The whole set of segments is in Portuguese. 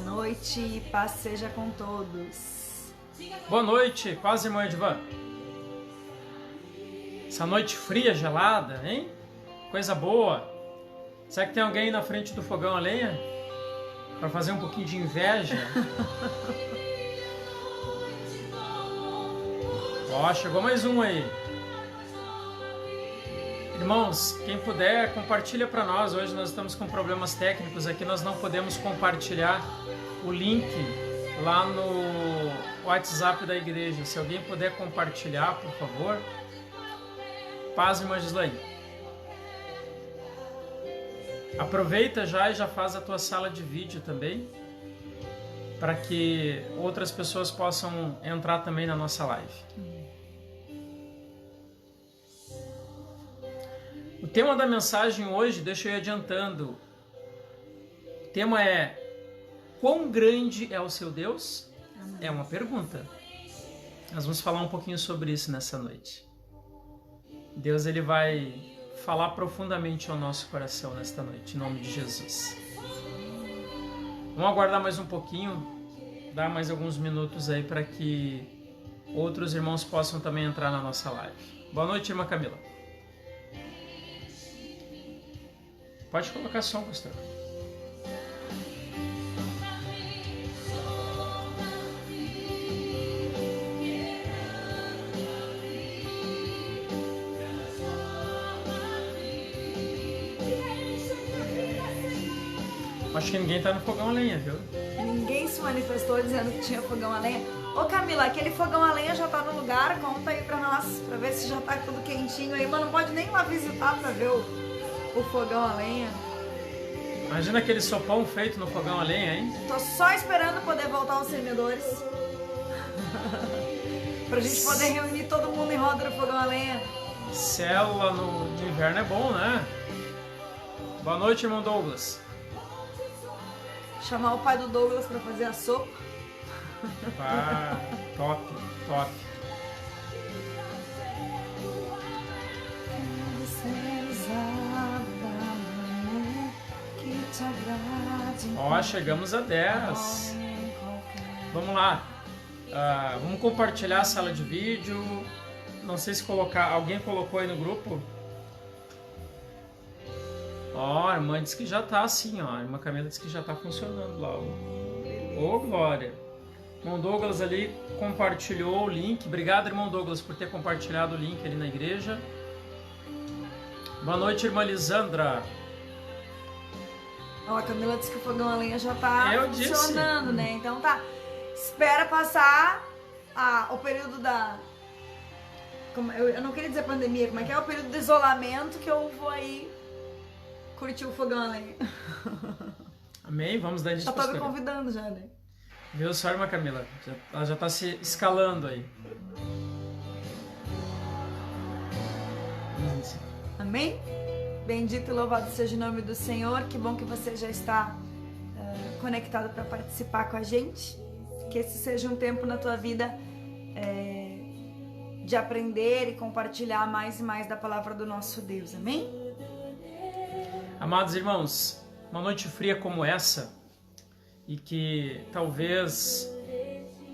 noite e paz seja com todos. Boa noite, paz, irmã Edvan. Essa noite fria, gelada, hein? Coisa boa. Será que tem alguém aí na frente do fogão a lenha? Pra fazer um pouquinho de inveja? Ó, chegou mais um aí. Irmãos, quem puder, compartilha para nós. Hoje nós estamos com problemas técnicos aqui, nós não podemos compartilhar o link lá no WhatsApp da igreja. Se alguém puder compartilhar, por favor. Paz, irmã Gislaine. Aproveita já e já faz a tua sala de vídeo também, para que outras pessoas possam entrar também na nossa live. O tema da mensagem hoje, deixa eu ir adiantando. O tema é: quão grande é o seu Deus? É uma pergunta. Nós vamos falar um pouquinho sobre isso nessa noite. Deus, ele vai falar profundamente ao nosso coração nesta noite, em nome de Jesus. Vamos aguardar mais um pouquinho, dar mais alguns minutos aí para que outros irmãos possam também entrar na nossa live. Boa noite, irmã Camila. Pode colocar som, pastor. Acho que ninguém tá no fogão a lenha, viu? Ninguém se manifestou dizendo que tinha fogão a lenha. Ô Camila, aquele fogão a lenha já tá no lugar? Conta aí pra nós, pra ver se já tá tudo quentinho aí. Mas não pode nem ir lá visitar pra ver o fogão a lenha. Imagina aquele sopão feito no fogão a lenha, hein? Tô só esperando poder voltar aos servidores. Pra gente poder reunir todo mundo em roda no fogão a lenha. Célula no inverno é bom, né? Boa noite, irmão Douglas. Chamar o pai do Douglas pra fazer a sopa. Ah, top, top. Ó, chegamos a 10. Vamos lá. Vamos compartilhar a sala de vídeo. Não sei se alguém colocou aí no grupo. Ó, a irmã disse que já tá assim, ó. A irmã Camila disse que já tá funcionando lá. Ô, glória. Irmão Douglas ali compartilhou o link. Obrigado, irmão Douglas, por ter compartilhado o link ali na igreja. Boa noite, irmã Lisandra. Ó, a Camila disse que o fogão a lenha já tá funcionando, disse. né? Então tá. Espera passar o período da... Eu não queria dizer pandemia, como é que é? O período de isolamento que eu vou aí curtir o fogão a lenha. Amém? Vamos dar início. Já tô me convidando já, né? Viu só, irmã Camila? Ela já tá se escalando aí. Amém? Bendito e louvado seja o nome do Senhor. Que bom que você já está conectado para participar com a gente. Que esse seja um tempo na tua vida de aprender e compartilhar mais e mais da palavra do nosso Deus. Amém? Amados irmãos, uma noite fria como essa, e que talvez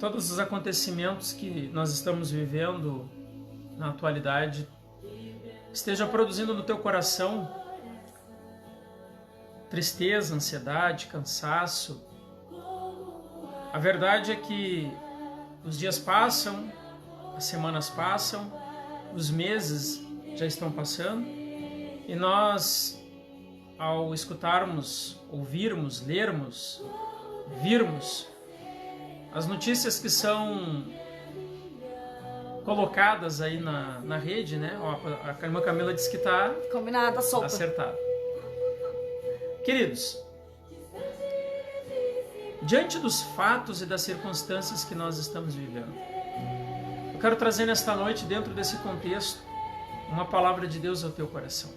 todos os acontecimentos que nós estamos vivendo na atualidade esteja produzindo no teu coração tristeza, ansiedade, cansaço. A verdade é que os dias passam, as semanas passam, os meses já estão passando, e nós, ao escutarmos, ouvirmos, lermos, virmos as notícias que são colocadas aí na rede, né? Ó, a irmã Camila disse que está combinada a sopa. Acertado. Queridos, diante dos fatos e das circunstâncias que nós estamos vivendo, eu quero trazer nesta noite, dentro desse contexto, uma palavra de Deus ao teu coração.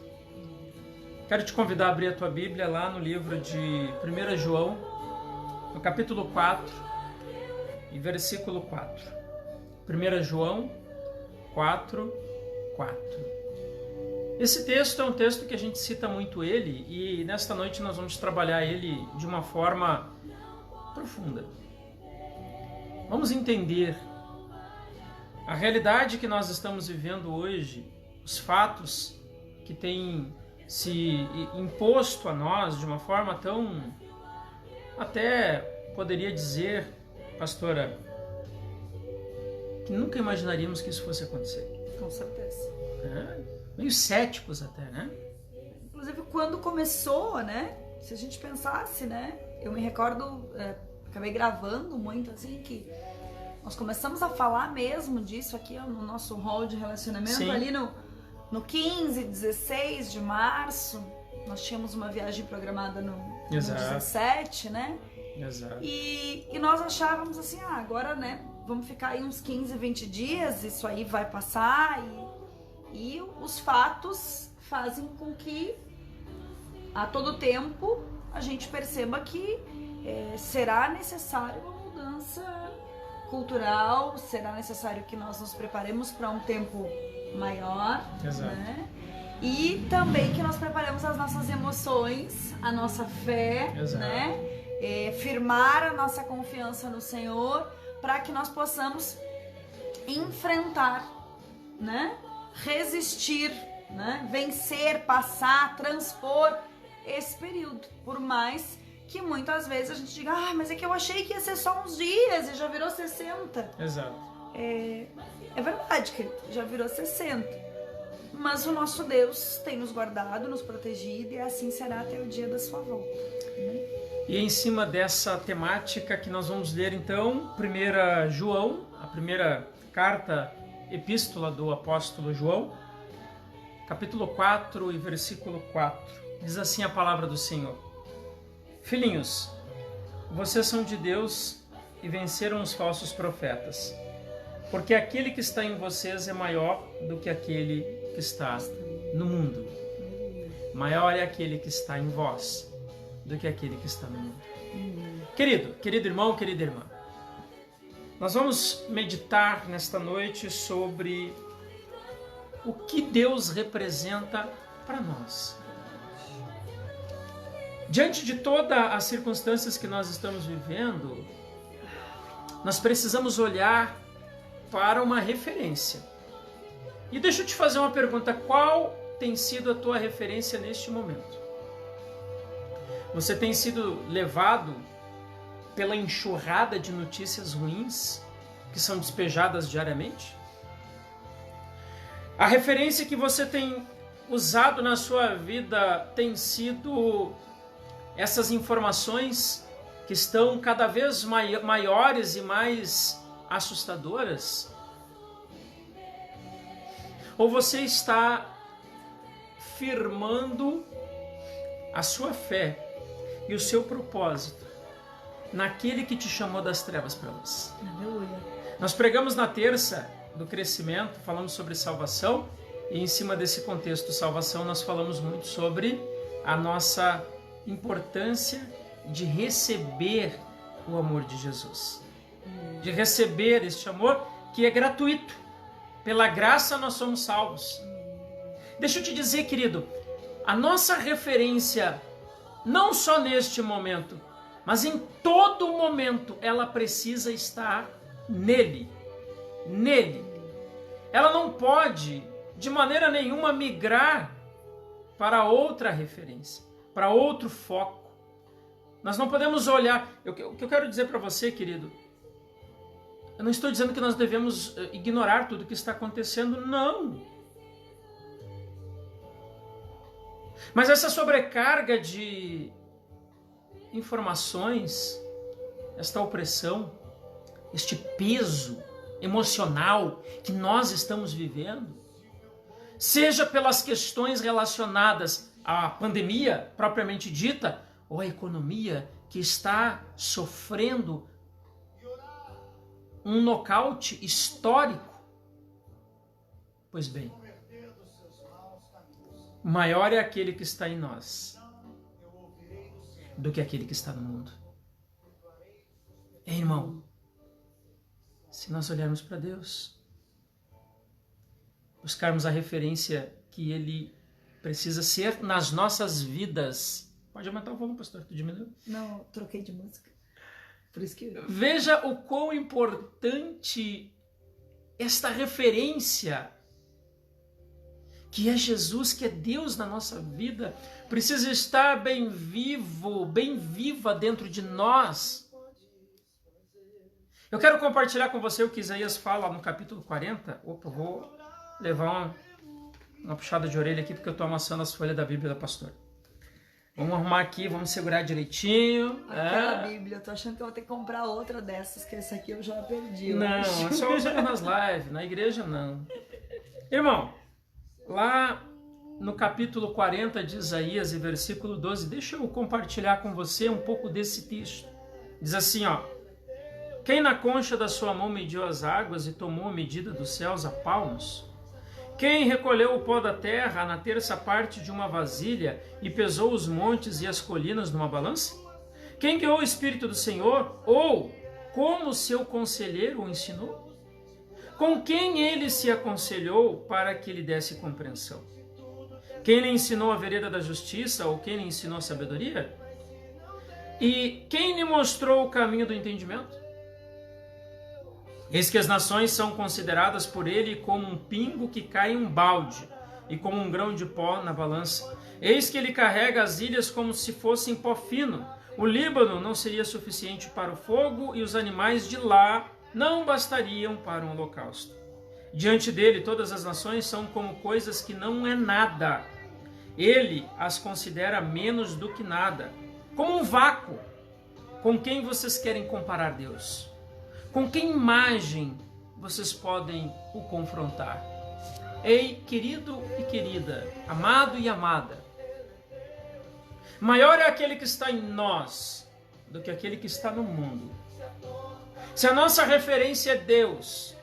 Quero te convidar a abrir a tua Bíblia lá no livro de 1 João, no capítulo 4 e versículo 4. 1 João 4, 4. Esse texto é um texto que a gente cita muito ele, e nesta noite nós vamos trabalhar ele de uma forma profunda. Vamos entender a realidade que nós estamos vivendo hoje, os fatos que têm se imposto a nós de uma forma tão, até poderia dizer, pastora, que nunca imaginaríamos que isso fosse acontecer. Com certeza. Meio céticos até, né? Inclusive, quando começou, né? Se a gente pensasse, né? Eu me recordo, acabei gravando muito, assim, que nós começamos a falar mesmo disso aqui no nosso hall de relacionamento. Sim. Ali no 15, 16 de março. Nós tínhamos uma viagem programada no 17, né? Exato. E nós achávamos assim, agora, né? Vamos ficar aí uns 15, 20 dias, isso aí vai passar. E os fatos fazem com que a todo tempo a gente perceba que será necessário uma mudança cultural, será necessário que nós nos preparemos para um tempo maior. Exato. Né? E também que nós preparemos as nossas emoções, a nossa fé, né? Firmar a nossa confiança no Senhor, para que nós possamos enfrentar, né? Resistir, né? Vencer, passar, transpor esse período. Por mais que muitas vezes a gente diga, mas é que eu achei que ia ser só uns dias e já virou 60. Exato. É verdade, querido, já virou 60. Mas o nosso Deus tem nos guardado, nos protegido, e assim será até o dia da sua volta. E em cima dessa temática que nós vamos ler então, 1 João, a primeira carta, epístola do apóstolo João, capítulo 4 e versículo 4. Diz assim a palavra do Senhor: Filhinhos, vocês são de Deus e venceram os falsos profetas, porque aquele que está em vocês é maior do que aquele que está no mundo. Maior é aquele que está em vós do que aquele que está no mundo. Querido irmão, querida irmã, nós vamos meditar nesta noite sobre o que Deus representa para nós. Diante de todas as circunstâncias que nós estamos vivendo, nós precisamos olhar para uma referência. E deixa eu te fazer uma pergunta: qual tem sido a tua referência neste momento? Você tem sido levado pela enxurrada de notícias ruins que são despejadas diariamente? A referência que você tem usado na sua vida tem sido essas informações que estão cada vez maiores e mais assustadoras? Ou você está firmando a sua fé e o seu propósito naquele que te chamou das trevas para luz? Aleluia. Nós pregamos na terça do crescimento, falamos sobre salvação, e em cima desse contexto salvação nós falamos muito sobre a nossa importância de receber o amor de Jesus, de receber este amor que é gratuito. Pela graça nós somos salvos. Deixa eu te dizer, querido, a nossa referência, não só neste momento, mas em todo momento, ela precisa estar nele. Nele. Ela não pode, de maneira nenhuma, migrar para outra referência, para outro foco. Nós não podemos olhar. O que eu quero dizer para você, querido, eu não estou dizendo que nós devemos ignorar tudo o que está acontecendo, não. Mas essa sobrecarga de informações, esta opressão, este peso emocional que nós estamos vivendo, seja pelas questões relacionadas à pandemia propriamente dita, ou à economia que está sofrendo um nocaute histórico. Pois bem, maior é aquele que está em nós do que aquele que está no mundo. Irmão, se nós olharmos para Deus, buscarmos a referência que Ele precisa ser nas nossas vidas. Pode aumentar o volume, pastor? Tu diminuiu? Não, troquei de música. Por isso que... Veja o quão importante esta referência, que é Jesus, que é Deus na nossa vida, precisa estar bem vivo, bem viva dentro de nós. Eu quero compartilhar com você o que Isaías fala no capítulo 40. Opa, vou levar uma puxada de orelha aqui, porque eu estou amassando as folhas da Bíblia da pastora. Vamos arrumar aqui, vamos segurar direitinho. Aquela Bíblia, eu tô achando que eu vou ter que comprar outra dessas, que essa aqui eu já perdi. Não, é só usando nas lives, na igreja não. Irmão, lá no capítulo 40 de Isaías e versículo 12, deixa eu compartilhar com você um pouco desse texto. Diz assim, ó: quem na concha da sua mão mediu as águas e tomou a medida dos céus a palmos? Quem recolheu o pó da terra na terça parte de uma vasilha e pesou os montes e as colinas numa balança? Quem guiou o Espírito do Senhor? Ou, como seu conselheiro o ensinou? Com quem ele se aconselhou para que lhe desse compreensão? Quem lhe ensinou a vereda da justiça? Ou quem lhe ensinou a sabedoria? E quem lhe mostrou o caminho do entendimento? Eis que as nações são consideradas por ele como um pingo que cai em um balde, e como um grão de pó na balança. Eis que ele carrega as ilhas como se fossem pó fino. O Líbano não seria suficiente para o fogo, e os animais de lá não bastariam para um holocausto. Diante dele, todas as nações são como coisas que não é nada. Ele as considera menos do que nada, como um vácuo. Com quem vocês querem comparar Deus? Com que imagem vocês podem o confrontar? Ei, querido e querida, amado e amada, maior é aquele que está em nós do que aquele que está no mundo. Se a nossa referência é Deus,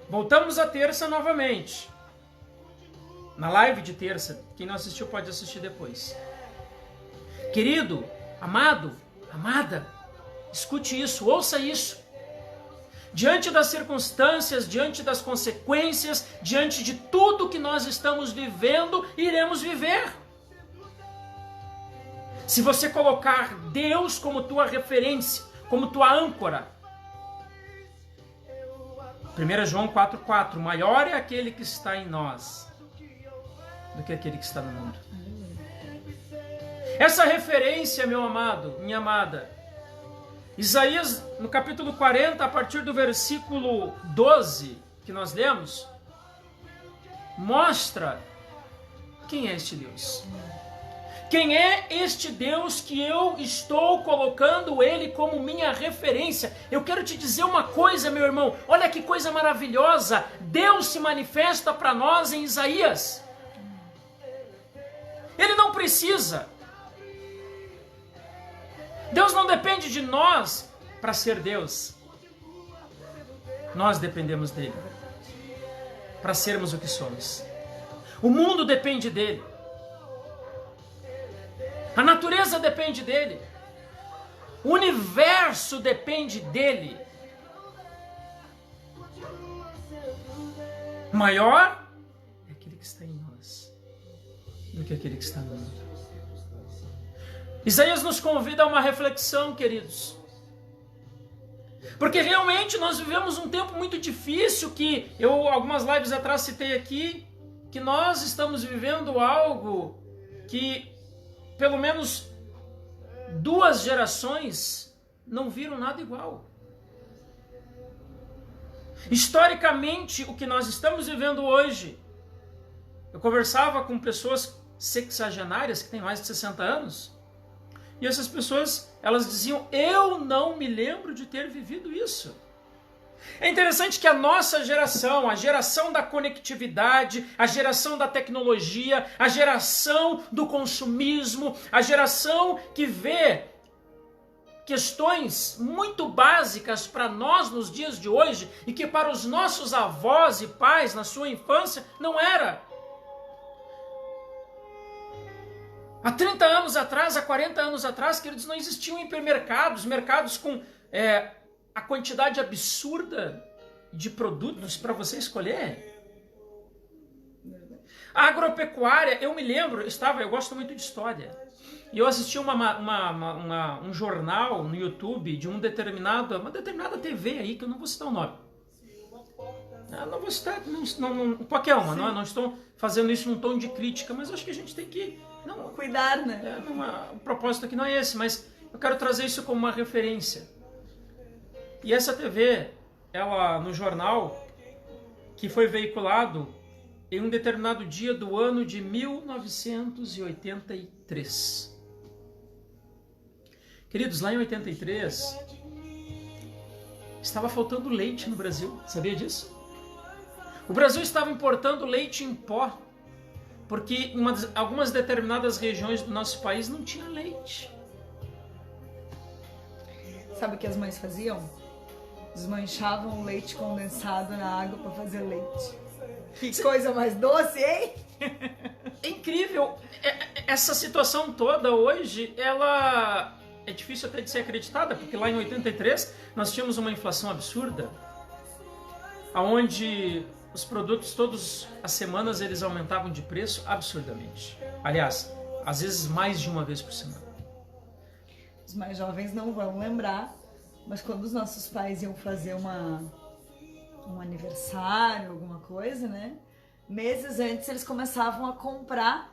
voltamos à terça novamente. Na live de terça, quem não assistiu pode assistir depois. Querido, amado, amada, escute isso, ouça isso. Diante das circunstâncias, diante das consequências, diante de tudo que nós estamos vivendo, iremos viver. Se você colocar Deus como tua referência, como tua âncora. 1 João 4,4, maior é aquele que está em nós do que aquele que está no mundo. Essa referência, meu amado, minha amada, Isaías, no capítulo 40, a partir do versículo 12, que nós lemos, mostra quem é este Deus. Quem é este Deus que eu estou colocando ele como minha referência? Eu quero te dizer uma coisa, meu irmão, olha que coisa maravilhosa, Deus se manifesta para nós em Isaías. Ele não precisa. Deus não depende de nós para ser Deus. Nós dependemos dele para sermos o que somos. O mundo depende dele. A natureza depende dele. O universo depende dele. Maior é aquele que está em nós do que aquele que está no mundo. Isaías nos convida a uma reflexão, queridos. Porque realmente nós vivemos um tempo muito difícil que eu, algumas lives atrás, citei aqui, que nós estamos vivendo algo que, pelo menos 2 gerações, não viram nada igual. Historicamente, o que nós estamos vivendo hoje, eu conversava com pessoas sexagenárias, que têm mais de 60 anos, e essas pessoas, elas diziam, eu não me lembro de ter vivido isso. É interessante que a nossa geração, a geração da conectividade, a geração da tecnologia, a geração do consumismo, a geração que vê questões muito básicas para nós nos dias de hoje e que para os nossos avós e pais na sua infância não era. Há 30 anos atrás, há 40 anos atrás, queridos, não existiam hipermercados, mercados com a quantidade absurda de produtos para você escolher. A agropecuária, eu me lembro, eu gosto muito de história. E eu assisti um jornal no YouTube de uma determinada TV aí, que eu não vou citar o nome. Eu não vou citar qualquer uma, não estou fazendo isso num tom de crítica, mas acho que a gente tem que... cuidar, né? O propósito aqui não é esse, mas eu quero trazer isso como uma referência. E essa TV, ela no jornal, que foi veiculado em um determinado dia do ano de 1983. Queridos, lá em 83, estava faltando leite no Brasil. Sabia disso? O Brasil estava importando leite em pó, porque em algumas determinadas regiões do nosso país não tinha leite. Sabe o que as mães faziam? Desmanchavam o leite condensado na água para fazer leite. Que coisa mais doce, hein? É incrível. Essa situação toda hoje, ela é difícil até de ser acreditada, porque lá em 83 nós tínhamos uma inflação absurda, onde os produtos todas as semanas eles aumentavam de preço absurdamente. Aliás, às vezes mais de uma vez por semana. Os mais jovens não vão lembrar, mas quando os nossos pais iam fazer um aniversário, alguma coisa, né? Meses antes eles começavam a comprar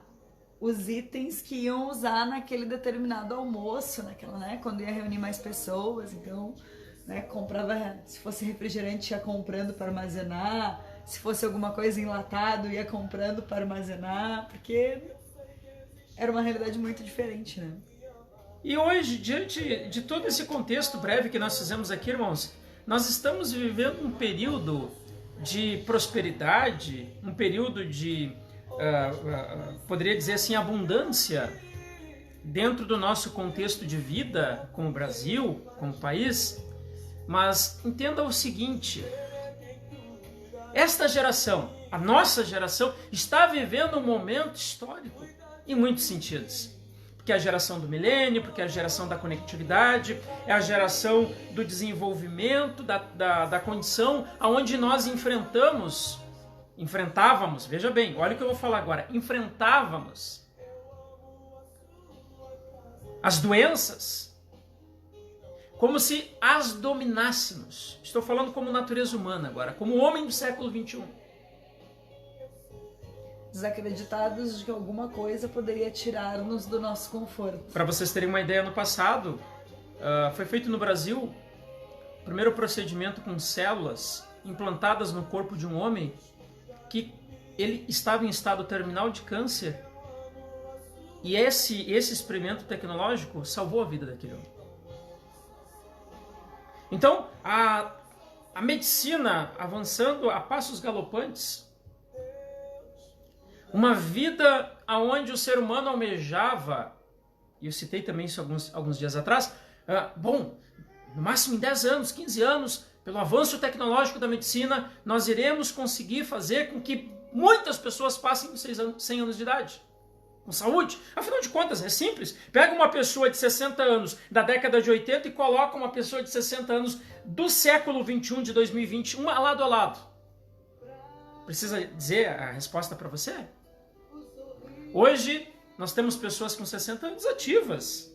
os itens que iam usar naquele determinado almoço, naquela, né? Quando ia reunir mais pessoas, então, né? Comprava, se fosse refrigerante, ia comprando para armazenar, se fosse alguma coisa enlatado, ia comprando para armazenar, porque era uma realidade muito diferente, né? E hoje, diante de todo esse contexto breve que nós fizemos aqui, irmãos, nós estamos vivendo um período de prosperidade, um período de, poderia dizer assim, abundância dentro do nosso contexto de vida como Brasil, como país. Mas entenda o seguinte, esta geração, a nossa geração, está vivendo um momento histórico em muitos sentidos. Porque é a geração do milênio, porque é a geração da conectividade, é a geração do desenvolvimento, da condição onde nós enfrentávamos, veja bem, olha o que eu vou falar agora, enfrentávamos as doenças como se as dominássemos. Estou falando como natureza humana agora, como homem do século XXI. Desacreditados de que alguma coisa poderia tirar-nos do nosso conforto. Para vocês terem uma ideia, no passado, foi feito no Brasil o primeiro procedimento com células implantadas no corpo de um homem que ele estava em estado terminal de câncer, e esse experimento tecnológico salvou a vida daquele homem. Então, a medicina avançando a passos galopantes, uma vida onde o ser humano almejava, e eu citei também isso alguns dias atrás, no máximo em 10 anos, 15 anos, pelo avanço tecnológico da medicina, nós iremos conseguir fazer com que muitas pessoas passem dos 100 anos de idade, com saúde. Afinal de contas, é simples. Pega uma pessoa de 60 anos da década de 80 e coloca uma pessoa de 60 anos do século 21, de 2020, uma lado a lado. Precisa dizer a resposta para você? Hoje, nós temos pessoas com 60 anos ativas.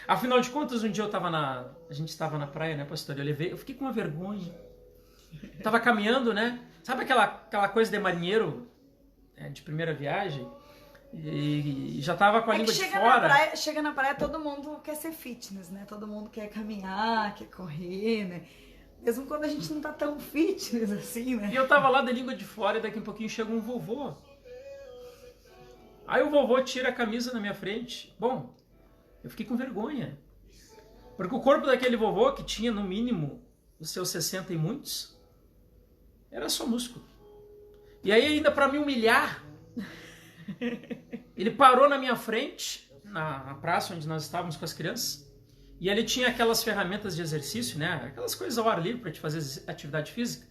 Afinal de contas, um dia a gente estava na praia, né, pastor? Eu fiquei com uma vergonha. Estava caminhando, né? Sabe aquela coisa de marinheiro, de primeira viagem? E já estava com a língua de fora. Chega na praia, todo mundo quer ser fitness, né? Todo mundo quer caminhar, quer correr, né? Mesmo quando a gente não tá tão fitness assim, né? E eu tava lá de língua de fora e daqui a pouquinho chega um vovô. Aí o vovô tira a camisa na minha frente. Bom, eu fiquei com vergonha. Porque o corpo daquele vovô, que tinha no mínimo os seus 60 e muitos, era só músculo. E aí ainda para me humilhar, ele parou na minha frente, na praça onde nós estávamos com as crianças, e ali tinha aquelas ferramentas de exercício, né? Aquelas coisas ao ar livre para te fazer atividade física.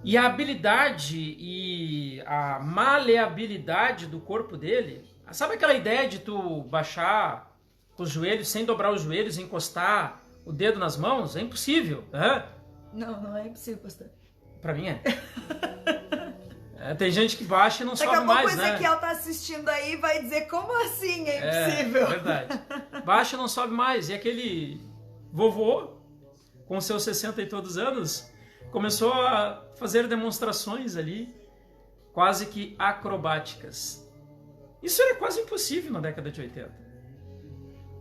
E a habilidade e a maleabilidade do corpo dele, sabe aquela ideia de tu baixar os joelhos sem dobrar os joelhos e encostar o dedo nas mãos? É impossível, né? Não é impossível, pastor. Pra mim é. Tem gente que baixa e não sobe mais, né? Daqui a pouco o Ezequiel tá assistindo aí e vai dizer, como assim? É impossível. É verdade. Baixa e não sobe mais. E aquele vovô, com seus 60 e todos anos, começou a fazer demonstrações ali, quase que acrobáticas. Isso era quase impossível na década de 80.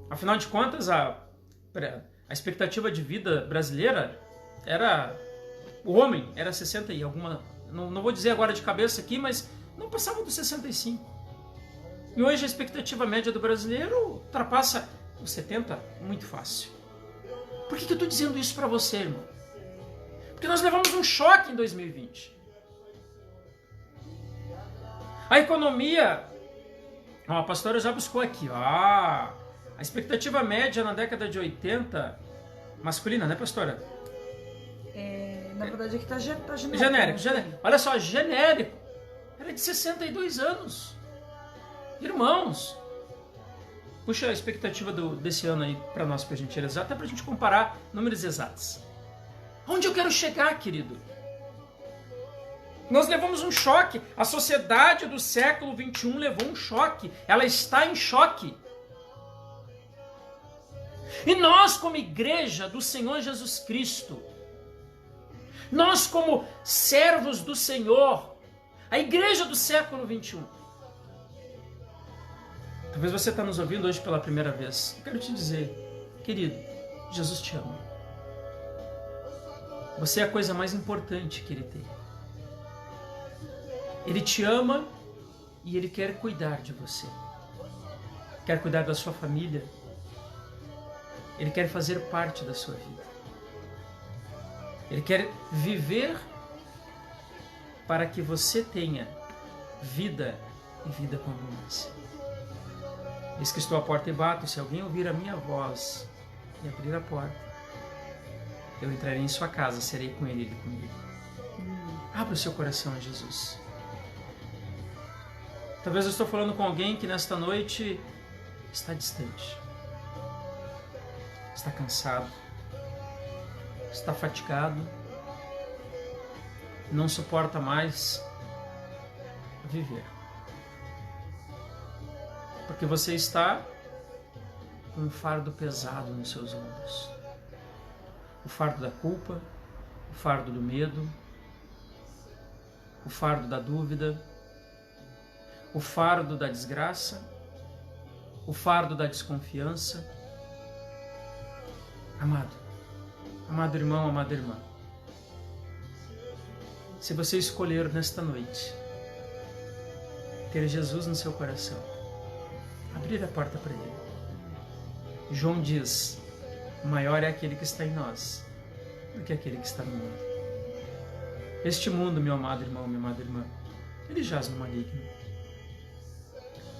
Afinal de contas, a expectativa de vida brasileira era... O homem era 60 e alguma... Não vou dizer agora de cabeça aqui, mas não passava dos 65. E hoje a expectativa média do brasileiro ultrapassa os 70 muito fácil. Por que eu estou dizendo isso para você, irmão? Porque nós levamos um choque em 2020. A economia... a pastora já buscou aqui. A expectativa média na década de 80... Masculina, né, pastora? Na verdade aqui tá genérico. Genérico. Olha só, genérico. Era de 62 anos. Irmãos. Puxa a expectativa desse ano aí para nós, pra gente analisar, até pra gente comparar números exatos. Onde eu quero chegar, querido? Nós levamos um choque. A sociedade do século XXI levou um choque. Ela está em choque. E nós, como igreja do Senhor Jesus Cristo, nós como servos do Senhor, a igreja do século XXI, talvez você está nos ouvindo hoje pela primeira vez, eu quero te dizer, querido, Jesus te ama. Você é a coisa mais importante que Ele tem. Ele te ama e Ele quer cuidar de você. Quer cuidar da sua família. Ele quer fazer parte da sua vida. Ele quer viver para que você tenha vida e vida com abundância. Eis que estou à porta e bato, se alguém ouvir a minha voz e abrir a porta, eu entrarei em sua casa, serei com ele e ele comigo. Abra o seu coração a Jesus. Talvez eu estou falando com alguém que nesta noite está distante, está cansado, está fatigado, não suporta mais viver. Porque você está com um fardo pesado nos seus ombros. O fardo da culpa, o fardo do medo, o fardo da dúvida, o fardo da desgraça, o fardo da desconfiança. Amado irmão, amada irmã, se você escolher nesta noite ter Jesus no seu coração, abrir a porta para Ele. João diz, maior é aquele que está em nós do que aquele que está no mundo. Este mundo, meu amado irmão, minha amada irmã, ele jaz no maligno.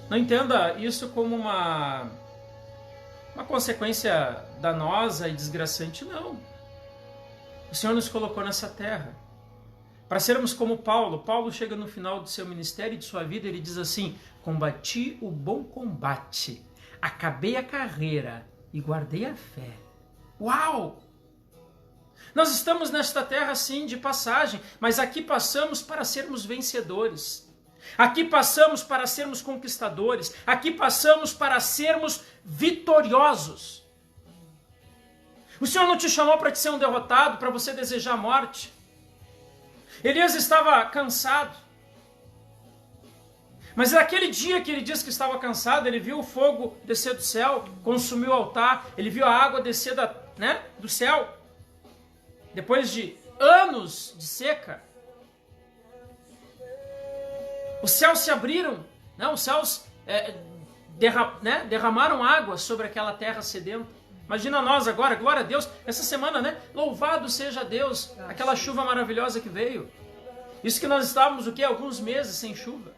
Não entenda isso como uma consequência danosa e desgraçante, não. O Senhor nos colocou nessa terra para sermos como Paulo. Paulo chega no final do seu ministério e de sua vida, ele diz assim, combati o bom combate, acabei a carreira e guardei a fé. Uau! Nós estamos nesta terra sim de passagem, mas aqui passamos para sermos vencedores. Aqui passamos para sermos conquistadores. Aqui passamos para sermos vitoriosos. O Senhor não te chamou para te ser um derrotado, para você desejar a morte. Elias estava cansado. Mas naquele dia que ele disse que estava cansado, ele viu o fogo descer do céu, consumiu o altar, ele viu a água descer do céu. Depois de anos de seca, os céus se abriram, os céus derramaram água sobre aquela terra sedenta. Imagina nós agora, glória a Deus, essa semana, louvado seja Deus, aquela chuva maravilhosa que veio. Isso que nós estávamos, alguns meses sem chuva.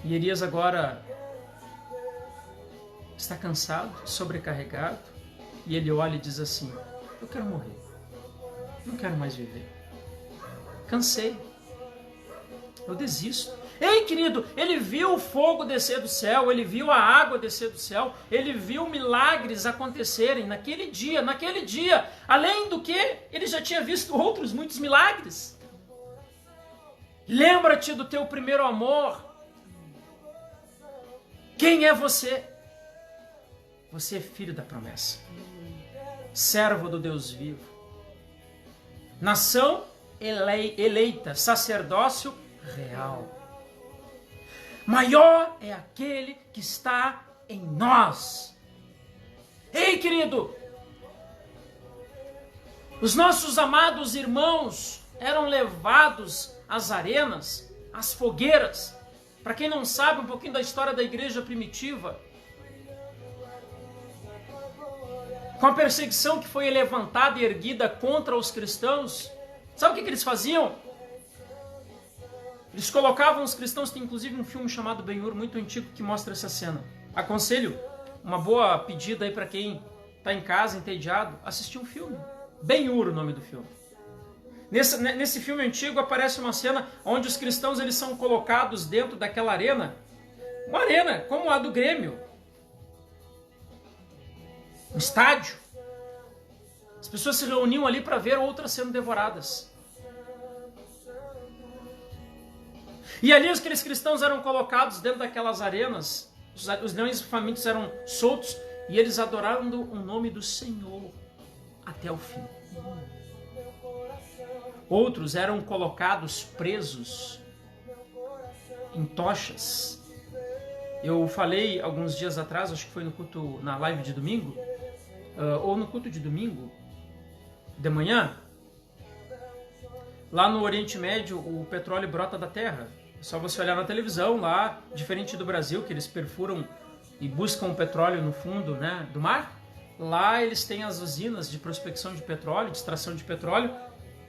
E Elias agora está cansado, sobrecarregado, e ele olha e diz assim, eu quero morrer, não quero mais viver. Cansei, eu desisto. Ei, querido, ele viu o fogo descer do céu, ele viu a água descer do céu, ele viu milagres acontecerem naquele dia, além do que ele já tinha visto outros muitos milagres. Lembra-te do teu primeiro amor. Quem é você? Você é filho da promessa, servo do Deus vivo, nação eleita, sacerdócio real. Maior é aquele que está em nós. Ei, querido, os nossos amados irmãos eram levados às arenas, às fogueiras. Para quem não sabe um pouquinho da história da igreja primitiva, com a perseguição que foi levantada e erguida contra os cristãos, sabe o que eles faziam? Eles colocavam os cristãos, tem inclusive um filme chamado Ben-Hur, muito antigo, que mostra essa cena. Aconselho, uma boa pedida aí para quem está em casa, entediado, assistir um filme. Ben-Hur, o nome do filme. Nesse filme antigo aparece uma cena onde os cristãos eles são colocados dentro daquela arena. Uma arena como a do Grêmio. Um estádio. As pessoas se reuniam ali para ver outras sendo devoradas. E ali aqueles cristãos eram colocados dentro daquelas arenas, os leões famintos eram soltos e eles adoraram o nome do Senhor até o fim. Outros eram colocados presos em tochas. Eu falei alguns dias atrás, acho que foi no culto, na live de domingo, ou no culto de domingo, de manhã, lá no Oriente Médio o petróleo brota da terra. É só você olhar na televisão lá, diferente do Brasil, que eles perfuram e buscam o petróleo no fundo, né, do mar. Lá eles têm as usinas de prospecção de petróleo, de extração de petróleo,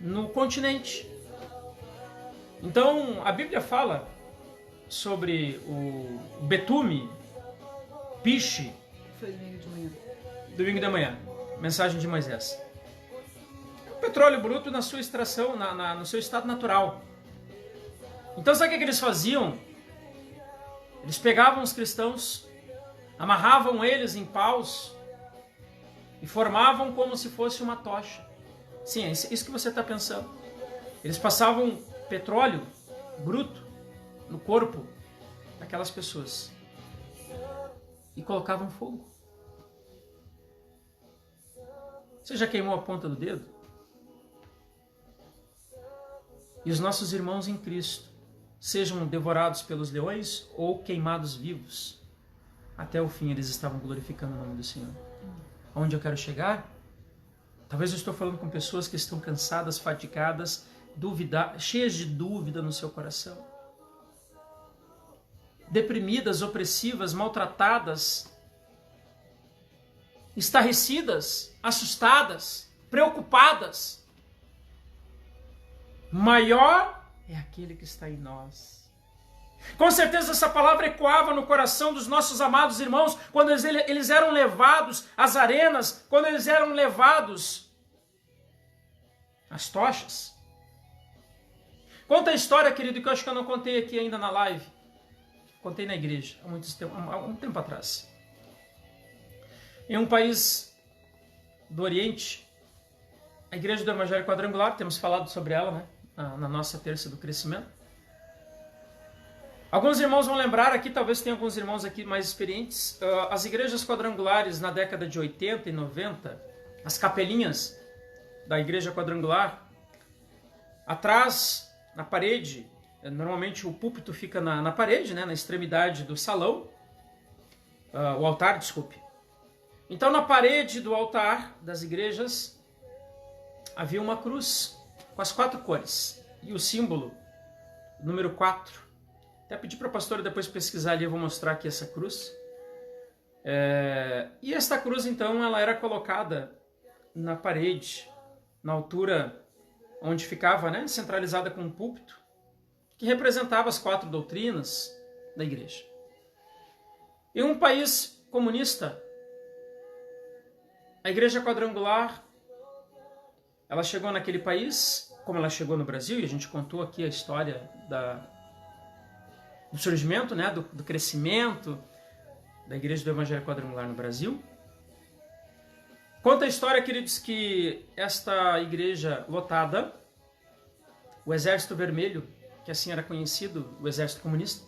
no continente. Então, a Bíblia fala sobre o betume, piche. Foi domingo de manhã. Domingo de manhã, mensagem de Moisés. O petróleo bruto na sua extração, no seu estado natural. Então, sabe o que eles faziam? Eles pegavam os cristãos, amarravam eles em paus e formavam como se fosse uma tocha. Sim, é isso que você está pensando. Eles passavam petróleo bruto no corpo daquelas pessoas e colocavam fogo. Você já queimou a ponta do dedo? E os nossos irmãos em Cristo, sejam devorados pelos leões ou queimados vivos, até o fim eles estavam glorificando o nome do Senhor. Onde eu quero chegar? Talvez eu estou falando com pessoas que estão cansadas, fatigadas, cheias de dúvida no seu coração. Deprimidas, opressivas, maltratadas, estarrecidas, assustadas, preocupadas. Maior é aquele que está em nós. Com certeza essa palavra ecoava no coração dos nossos amados irmãos quando eles eram levados às arenas, quando eles eram levados às tochas. Conta a história, querido, que eu acho que eu não contei aqui ainda na live. Contei na igreja há um tempo atrás. Em um país do Oriente, a Igreja do Evangelho Quadrangular, temos falado sobre ela, né, na nossa terça do crescimento. Alguns irmãos vão lembrar aqui, talvez tenha alguns irmãos aqui mais experientes, as igrejas quadrangulares na década de 80 e 90, as capelinhas da igreja quadrangular, atrás, na parede, normalmente o púlpito fica na parede, né, na extremidade do salão, o altar, desculpe. Então na parede do altar das igrejas havia uma cruz com as 4 cores e o símbolo, número 4. Até pedi para a pastora depois pesquisar ali, eu vou mostrar aqui essa cruz. E esta cruz, então, ela era colocada na parede, na altura onde ficava, né, centralizada com um púlpito, que representava as 4 doutrinas da igreja. Em um país comunista, a igreja quadrangular, ela chegou naquele país, como ela chegou no Brasil, e a gente contou aqui a história do surgimento, né, do crescimento da Igreja do Evangelho Quadrangular no Brasil. Conta a história, queridos, que esta igreja lotada, o Exército Vermelho, que assim era conhecido, o Exército Comunista,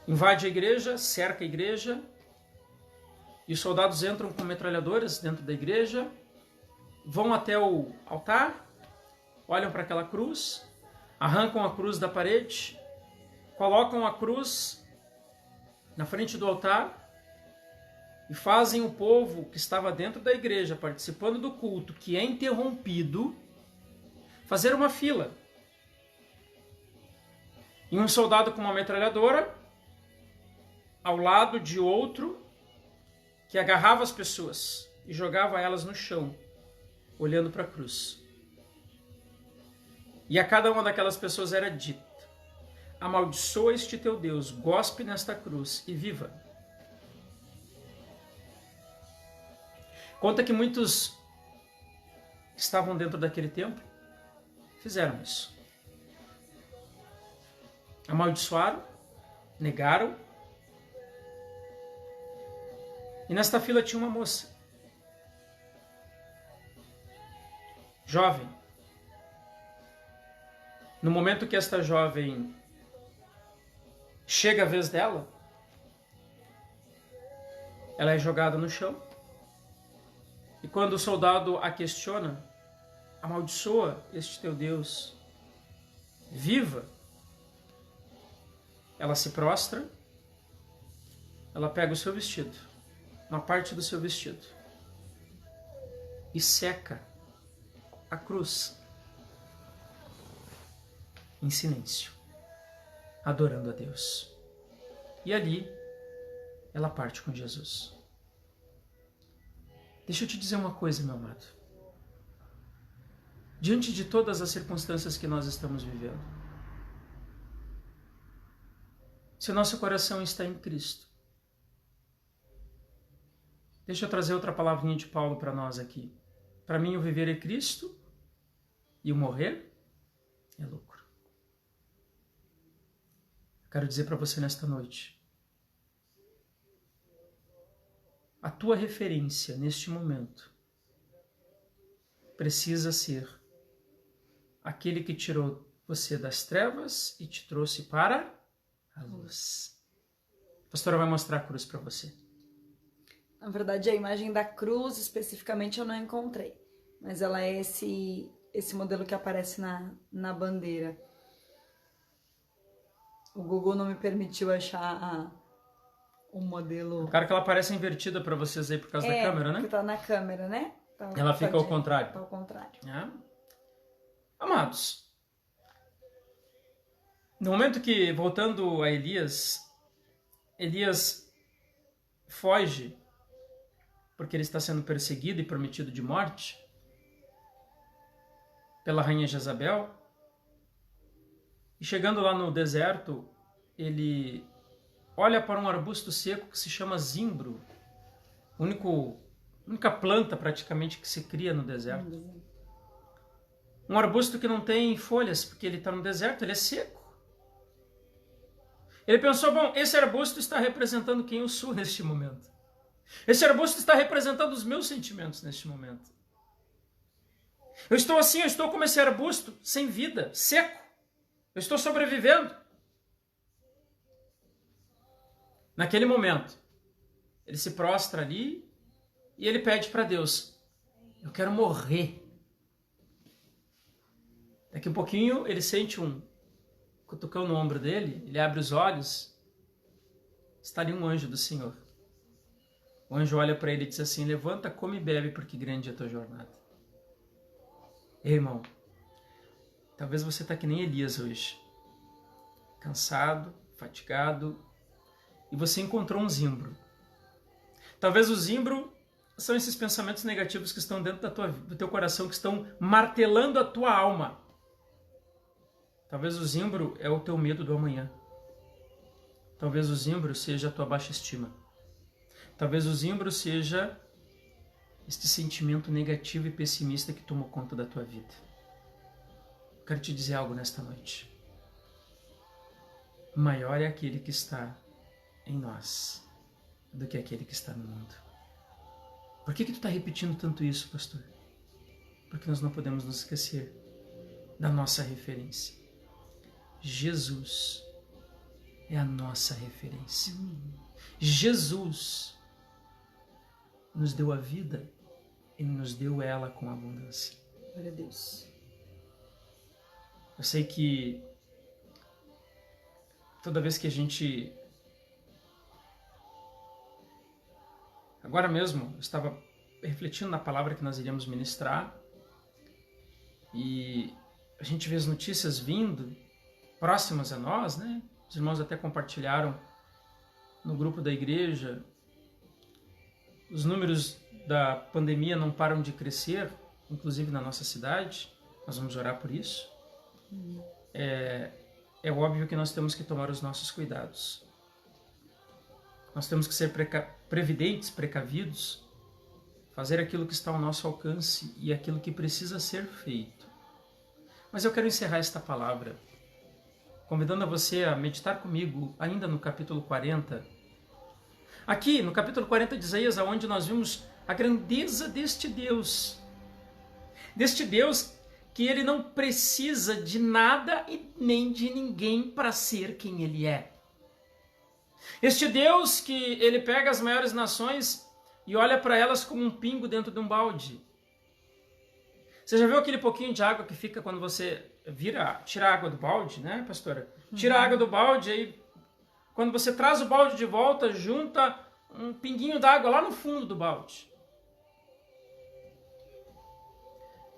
invade a igreja, cerca a igreja, e os soldados entram com metralhadoras dentro da igreja, vão até o altar, olham para aquela cruz, arrancam a cruz da parede, colocam a cruz na frente do altar e fazem o povo que estava dentro da igreja, participando do culto, que é interrompido, fazer uma fila. E um soldado com uma metralhadora ao lado de outro que agarrava as pessoas e jogava elas no chão, olhando para a cruz. E a cada uma daquelas pessoas era dito: amaldiçoa este teu Deus, gospe nesta cruz e viva. Conta que muitos que estavam dentro daquele templo fizeram isso. Amaldiçoaram, negaram. E nesta fila tinha uma moça, jovem. No momento que esta jovem chega a vez dela, ela é jogada no chão. E quando o soldado a questiona: amaldiçoa este teu Deus, viva, ela se prostra, ela pega o seu vestido, uma parte do seu vestido, e seca a cruz em silêncio, adorando a Deus. E ali ela parte com Jesus. Deixa eu te dizer uma coisa, meu amado. Diante de todas as circunstâncias que nós estamos vivendo, se o nosso coração está em Cristo, deixa eu trazer outra palavrinha de Paulo para nós aqui. Para mim, o viver é Cristo e o morrer é lucro. Quero dizer para você nesta noite: a tua referência neste momento precisa ser aquele que tirou você das trevas e te trouxe para a luz. A pastora vai mostrar a cruz para você. Na verdade, a imagem da cruz, especificamente, eu não encontrei. Mas ela é esse modelo que aparece na bandeira. O Google não me permitiu achar o modelo... Claro que ela parece invertida para vocês aí por causa da câmera, né? Porque tá na câmera, né? Tá, ela fica ao contrário. Tá ao contrário. É. Amados, no momento que, voltando a Elias foge porque ele está sendo perseguido e prometido de morte pela rainha Jezabel. E chegando lá no deserto, ele olha para um arbusto seco que se chama zimbro, única planta praticamente que se cria no deserto. Um arbusto que não tem folhas, porque ele está no deserto, ele é seco. Ele pensou: bom, esse arbusto está representando quem eu sou neste momento. Esse arbusto está representando os meus sentimentos neste momento. Eu estou assim, eu estou como esse arbusto, sem vida, seco. Eu estou sobrevivendo. Naquele momento, ele se prostra ali e ele pede para Deus: eu quero morrer. Daqui a pouquinho ele sente um cutucão no ombro dele, ele abre os olhos, está ali um anjo do Senhor. O anjo olha para ele e diz assim: levanta, come e bebe, porque grande é a tua jornada. Ei, irmão, talvez você está que nem Elias hoje, cansado, fatigado, e você encontrou um zimbro. Talvez o zimbro são esses pensamentos negativos que estão dentro do teu coração, que estão martelando a tua alma. Talvez o zimbro é o teu medo do amanhã. Talvez o zimbro seja a tua baixa estima. Talvez o zimbro seja este sentimento negativo e pessimista que tomou conta da tua vida. Quero te dizer algo nesta noite. maior é aquele que está em nós do que aquele que está no mundo. Por que tu está repetindo tanto isso, pastor? Porque nós não podemos nos esquecer da nossa referência. Jesus é a nossa referência. Jesus nos deu a vida e nos deu ela com abundância. Glória a Deus. Eu sei que toda vez que a gente... Agora mesmo, eu estava refletindo na palavra que nós iríamos ministrar e a gente vê as notícias vindo próximas a nós, né? Os irmãos até compartilharam no grupo da igreja. Os números da pandemia não param de crescer, inclusive na nossa cidade. Nós vamos orar por isso. É óbvio que nós temos que tomar os nossos cuidados. Nós temos que ser previdentes, precavidos, fazer aquilo que está ao nosso alcance e aquilo que precisa ser feito. Mas eu quero encerrar esta palavra convidando a você a meditar comigo ainda no capítulo 40. Aqui, no capítulo 40 de Isaías, onde nós vimos a grandeza deste Deus. Deste Deus que ele não precisa de nada e nem de ninguém para ser quem ele é. Este Deus que ele pega as maiores nações e olha para elas como um pingo dentro de um balde. Você já viu aquele pouquinho de água que fica quando você tira a água do balde, né, pastora? Tira a água do balde, aí quando você traz o balde de volta, junta um pinguinho d'água lá no fundo do balde.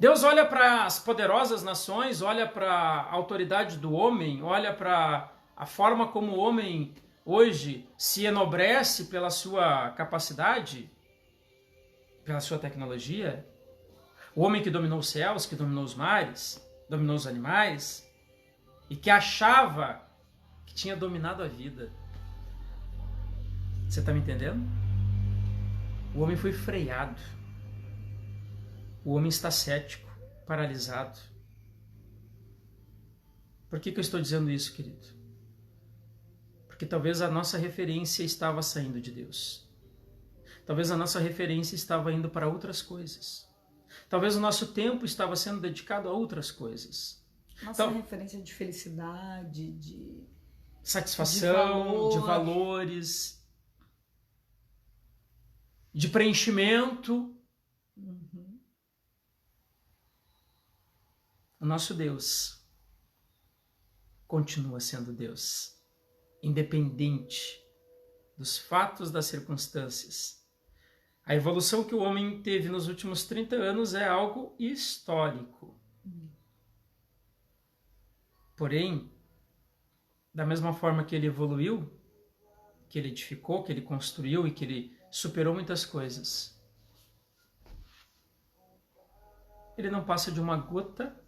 Deus olha para as poderosas nações, olha para a autoridade do homem, olha para a forma como o homem hoje se enobrece pela sua capacidade, pela sua tecnologia. O homem que dominou os céus, que dominou os mares, dominou os animais e que achava que tinha dominado a vida. Você está me entendendo? O homem foi freado. O homem está cético, paralisado. Por que eu estou dizendo isso, querido? Porque talvez a nossa referência estava saindo de Deus. Talvez a nossa referência estava indo para outras coisas. Talvez o nosso tempo estava sendo dedicado a outras coisas. Nossa referência de felicidade, de satisfação, de valores, de preenchimento. O nosso Deus continua sendo Deus, independente dos fatos, das circunstâncias. A evolução que o homem teve nos últimos 30 anos é algo histórico. Porém, da mesma forma que ele evoluiu, que ele edificou, que ele construiu e que ele superou muitas coisas, ele não passa de uma gota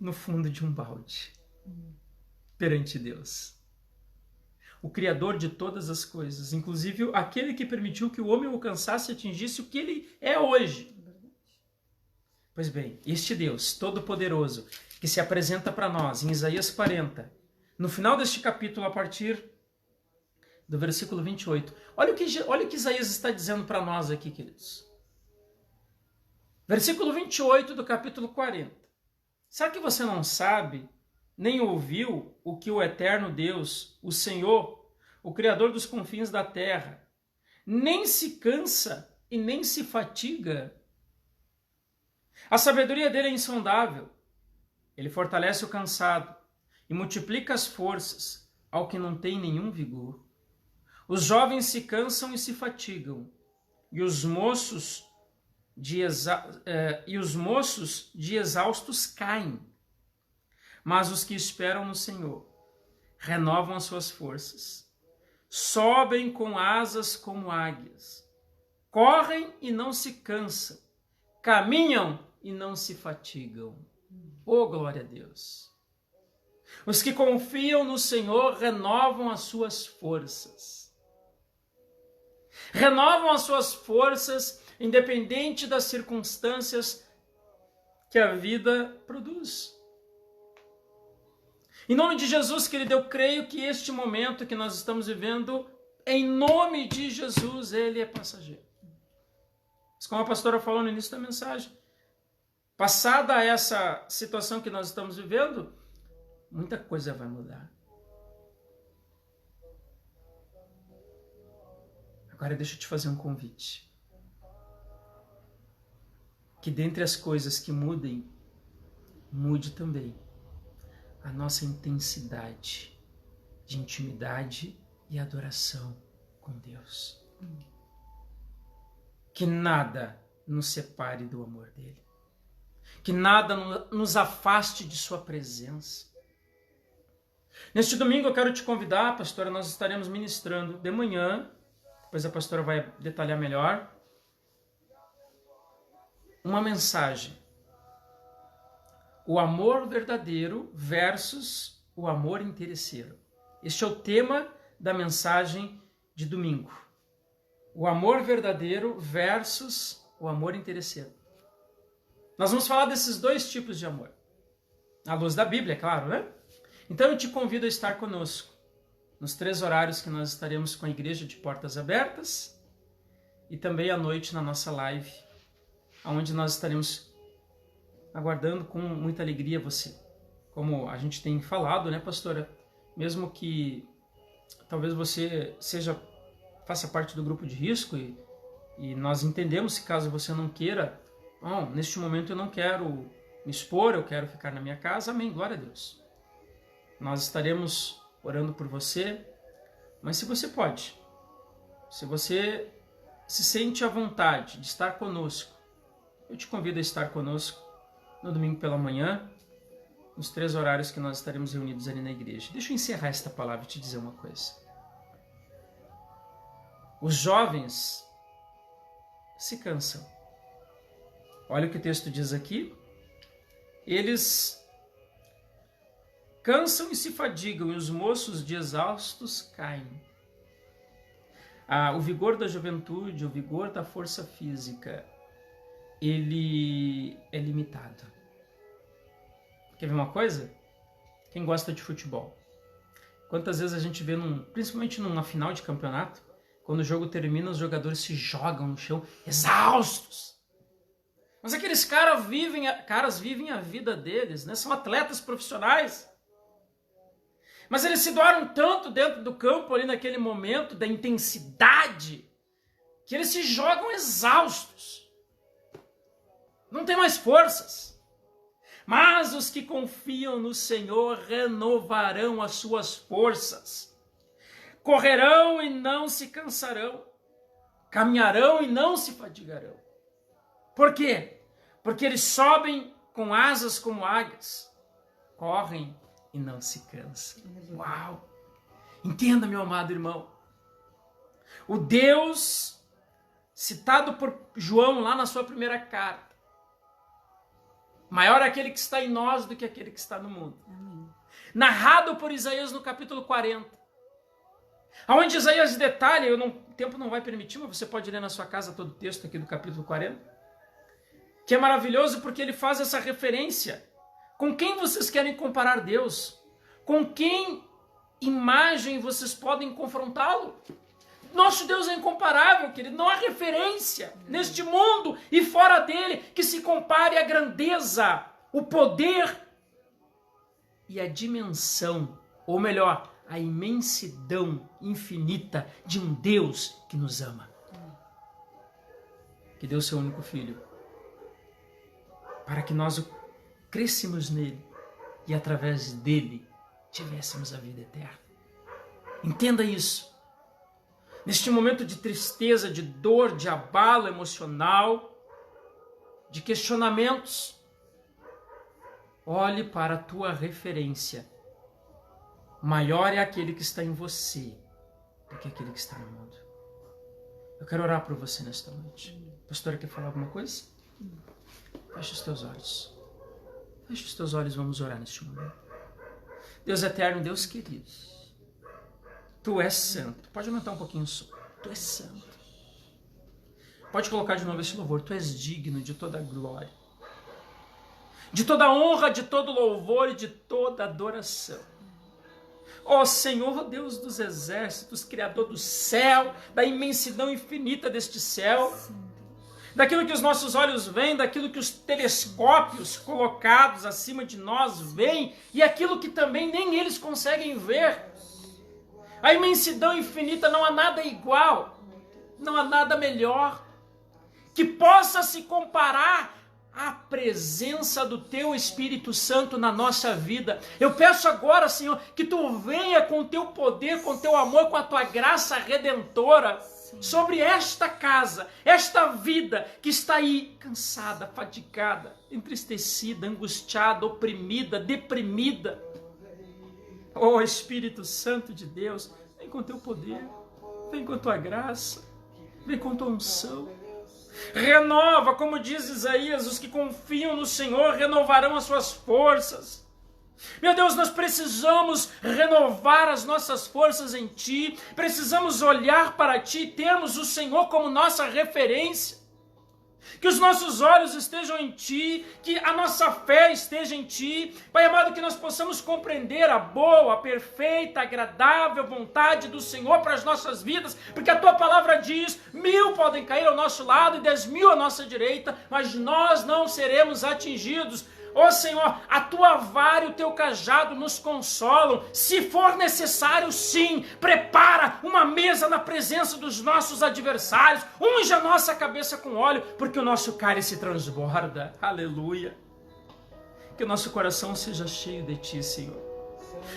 no fundo de um balde perante Deus. O Criador de todas as coisas, inclusive aquele que permitiu que o homem alcançasse e atingisse o que ele é hoje. Pois bem, este Deus Todo-Poderoso, que se apresenta para nós em Isaías 40, no final deste capítulo, a partir do versículo 28, olha o que Isaías está dizendo para nós aqui, queridos. Versículo 28 do capítulo 40. Será que você não sabe, nem ouviu o que o eterno Deus, o Senhor, o Criador dos confins da terra, nem se cansa e nem se fatiga? A sabedoria dele é insondável. Ele fortalece o cansado e multiplica as forças ao que não tem nenhum vigor. Os jovens se cansam e se fatigam, e os moços de exaustos caem. Mas os que esperam no Senhor renovam as suas forças, sobem com asas como águias, correm e não se cansam, caminham e não se fatigam. Oh, glória a Deus! Os que confiam no Senhor renovam as suas forças. Renovam as suas forças independente das circunstâncias que a vida produz. Em nome de Jesus, querido, eu creio que este momento que nós estamos vivendo, em nome de Jesus, ele é passageiro. Mas como a pastora falou no início da mensagem, passada essa situação que nós estamos vivendo, muita coisa vai mudar. Agora deixa eu te fazer um convite. Que dentre as coisas que mudem, mude também a nossa intensidade de intimidade e adoração com Deus. Que nada nos separe do amor dele. Que nada nos afaste de sua presença. Neste domingo eu quero te convidar, pastora, nós estaremos ministrando de manhã, depois a pastora vai detalhar melhor, uma mensagem. O amor verdadeiro versus o amor interesseiro. Este é o tema da mensagem de domingo. O amor verdadeiro versus o amor interesseiro. Nós vamos falar desses dois tipos de amor. À luz da Bíblia, é claro, né? Então eu te convido a estar conosco nos 3 horários que nós estaremos com a igreja de portas abertas e também à noite na nossa live, onde nós estaremos aguardando com muita alegria você. Como a gente tem falado, né, pastora? Mesmo que talvez você faça parte do grupo de risco e nós entendemos que caso você não queira, neste momento eu não quero me expor, eu quero ficar na minha casa, amém, glória a Deus. Nós estaremos orando por você, mas se você pode, se você se sente à vontade de estar conosco, eu te convido a estar conosco no domingo pela manhã, nos 3 horários que nós estaremos reunidos ali na igreja. Deixa eu encerrar esta palavra e te dizer uma coisa. Os jovens se cansam. Olha o que o texto diz aqui. Eles cansam e se fadigam, e os moços de exaustos caem. O vigor da juventude, o vigor da força física, ele é limitado. Quer ver uma coisa? Quem gosta de futebol? Quantas vezes a gente vê, principalmente numa final de campeonato, quando o jogo termina, os jogadores se jogam no chão, exaustos. Mas aqueles caras vivem a vida deles, né? São atletas profissionais. Mas eles se doaram tanto dentro do campo, ali naquele momento da intensidade, que eles se jogam exaustos. Não tem mais forças. Mas os que confiam no Senhor renovarão as suas forças. Correrão e não se cansarão. Caminharão e não se fadigarão. Por quê? Porque eles sobem com asas como águias. Correm e não se cansam. Uau! Entenda, meu amado irmão. O Deus citado por João lá na sua primeira carta, maior é aquele que está em nós do que aquele que está no mundo. Amém. Narrado por Isaías no capítulo 40. Onde Isaías detalha, o tempo não vai permitir, mas você pode ler na sua casa todo o texto aqui do capítulo 40. Que é maravilhoso porque ele faz essa referência. Com quem vocês querem comparar Deus? Com quem imagem vocês podem confrontá-lo? Nosso Deus é incomparável, querido. Não há referência neste mundo e fora dele que se compare a grandeza, o poder e a dimensão, ou melhor, a imensidão infinita de um Deus que nos ama. Que deu seu único filho para que nós crescemos nele e através dele tivéssemos a vida eterna. Entenda isso. Neste momento de tristeza, de dor, de abalo emocional, de questionamentos, olhe para a tua referência. Maior é aquele que está em você do que aquele que está no mundo. Eu quero orar por você nesta noite. Pastora, quer falar alguma coisa? Feche os teus olhos. Feche os teus olhos, vamos orar neste momento. Deus eterno, Deus querido, Tu és santo. Pode aumentar um pouquinho o som. Tu és santo. Pode colocar de novo esse louvor. Tu és digno de toda glória, de toda honra, de todo louvor e de toda adoração. Ó Senhor Deus dos exércitos, Criador do céu, da imensidão infinita deste céu, daquilo que os nossos olhos veem, daquilo que os telescópios colocados acima de nós veem, e aquilo que também nem eles conseguem ver. A imensidão infinita, não há nada igual, não há nada melhor, que possa se comparar à presença do Teu Espírito Santo na nossa vida. Eu peço agora, Senhor, que Tu venha com o Teu poder, com o Teu amor, com a Tua graça redentora sobre esta casa, esta vida que está aí cansada, fatigada, entristecida, angustiada, oprimida, deprimida. Oh Espírito Santo de Deus, vem com Teu poder, vem com Tua graça, vem com Tua unção. Renova, como diz Isaías, os que confiam no Senhor renovarão as suas forças. Meu Deus, nós precisamos renovar as nossas forças em Ti, precisamos olhar para Ti, termos o Senhor como nossa referência, que os nossos olhos estejam em Ti, que a nossa fé esteja em Ti, Pai amado, que nós possamos compreender a boa, a perfeita, agradável vontade do Senhor para as nossas vidas, porque a Tua palavra diz, 1000 podem cair ao nosso lado e 10.000 à nossa direita, mas nós não seremos atingidos. Ó Senhor, a Tua vara e o Teu cajado nos consolam. Se for necessário, sim, prepara uma mesa na presença dos nossos adversários, unge a nossa cabeça com óleo, porque o nosso cálice transborda. Aleluia. Que o nosso coração seja cheio de Ti, Senhor.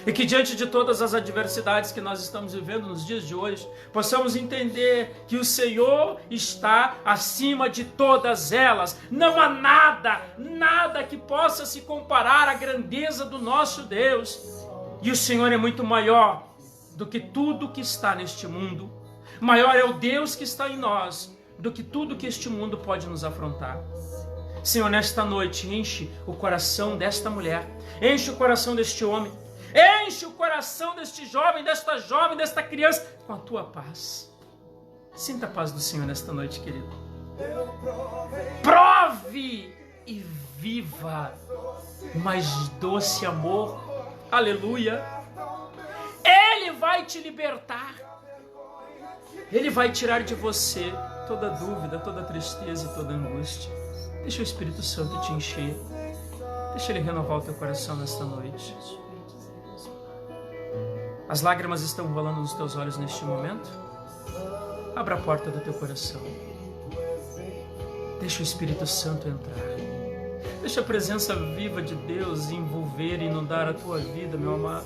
E que diante de todas as adversidades que nós estamos vivendo nos dias de hoje, possamos entender que o Senhor está acima de todas elas. Não há nada que possa se comparar à grandeza do nosso Deus. E o Senhor é muito maior do que tudo que está neste mundo. Maior é o Deus que está em nós do que tudo que este mundo pode nos afrontar. Senhor, nesta noite, enche o coração desta mulher, enche o coração deste homem, enche o coração deste jovem, desta criança, com a Tua paz. Sinta a paz do Senhor nesta noite, querido. Prove e viva o mais doce amor. Aleluia. Ele vai te libertar. Ele vai tirar de você toda dúvida, toda tristeza e toda angústia. Deixa o Espírito Santo te encher. Deixa Ele renovar o teu coração nesta noite. As lágrimas estão rolando nos teus olhos neste momento? Abra a porta do teu coração. Deixa o Espírito Santo entrar. Deixa a presença viva de Deus envolver e inundar a tua vida, meu amado.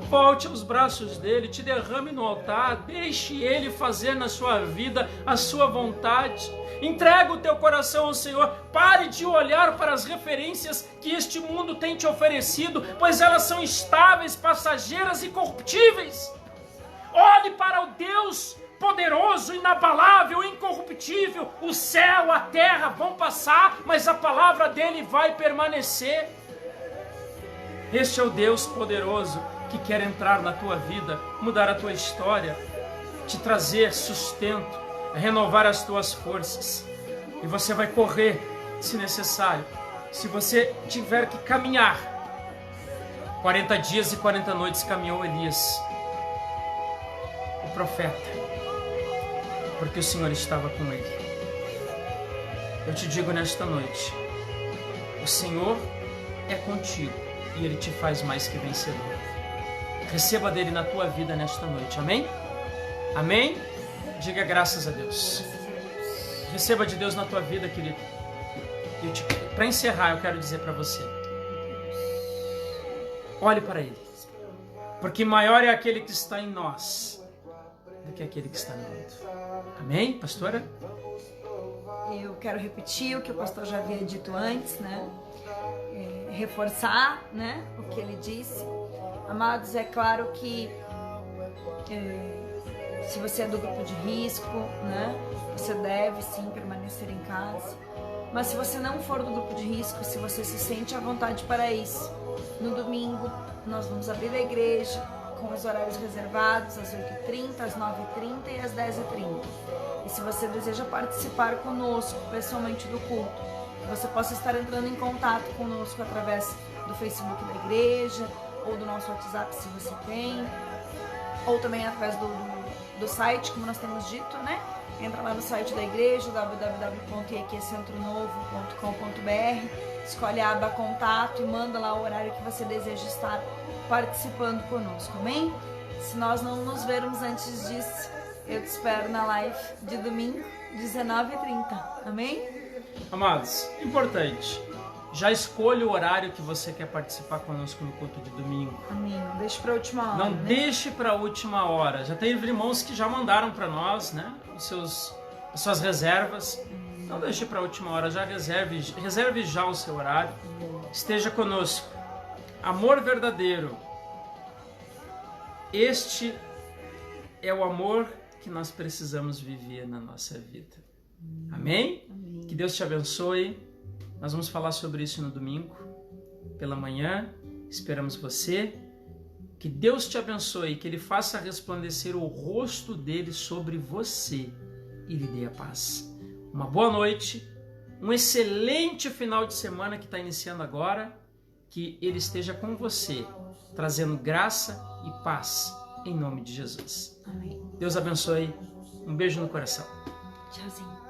Volte aos braços dele, te derrame no altar, deixe ele fazer na sua vida a sua vontade. Entrega o teu coração ao Senhor. Pare de olhar para as referências que este mundo tem te oferecido, pois elas são estáveis, passageiras e corruptíveis. Olhe para o Deus poderoso, inabalável, incorruptível. O céu, a terra vão passar, mas a palavra dele vai permanecer. Este é o Deus poderoso que quer entrar na tua vida, mudar a tua história, te trazer sustento, renovar as tuas forças. E você vai correr, se necessário. Se você tiver que caminhar, 40 dias e 40 noites caminhou Elias, o profeta, porque o Senhor estava com ele. Eu te digo nesta noite, o Senhor é contigo e Ele te faz mais que vencedor. Receba dele na tua vida nesta noite, amém? Amém? Diga graças a Deus. Receba de Deus na tua vida, querido. Para encerrar, eu quero dizer para você, olhe para Ele, porque maior é aquele que está em nós do que aquele que está no mundo. Amém, pastora? Eu quero repetir o que o pastor já havia dito antes, né? Reforçar, né, o que ele disse. Amados, é claro que se você é do grupo de risco, né, você deve sim permanecer em casa. Mas se você não for do grupo de risco, se você se sente à vontade para isso, no domingo nós vamos abrir a igreja com os horários reservados, às 8h30, às 9h30 e às 10h30. E se você deseja participar conosco pessoalmente do culto, você possa estar entrando em contato conosco através do Facebook da igreja, ou do nosso WhatsApp, se você tem, ou também através do site, como nós temos dito, né? Entra lá no site da igreja, www.eqcentronovo.com.br, escolhe a aba contato e manda lá o horário que você deseja estar participando conosco, amém? Se nós não nos vermos antes disso, eu te espero na live de domingo, 19h30, amém? Amados, importante, já escolha o horário que você quer participar conosco no culto de domingo. Amém. Não deixe para a última hora. Não, né? deixe para a última hora. Já teve irmãos que já mandaram para nós, né, as suas reservas. Não deixe para a última hora, já reserve já o seu horário. Esteja conosco. Amor verdadeiro. Este é o amor que nós precisamos viver na nossa vida. Amém? Amém. Que Deus te abençoe. Nós vamos falar sobre isso no domingo, pela manhã. Esperamos você. Que Deus te abençoe, que Ele faça resplandecer o rosto dele sobre você e lhe dê a paz. Uma boa noite, um excelente final de semana que está iniciando agora. Que Ele esteja com você, trazendo graça e paz, em nome de Jesus. Amém. Deus abençoe. Um beijo no coração. Tchauzinho.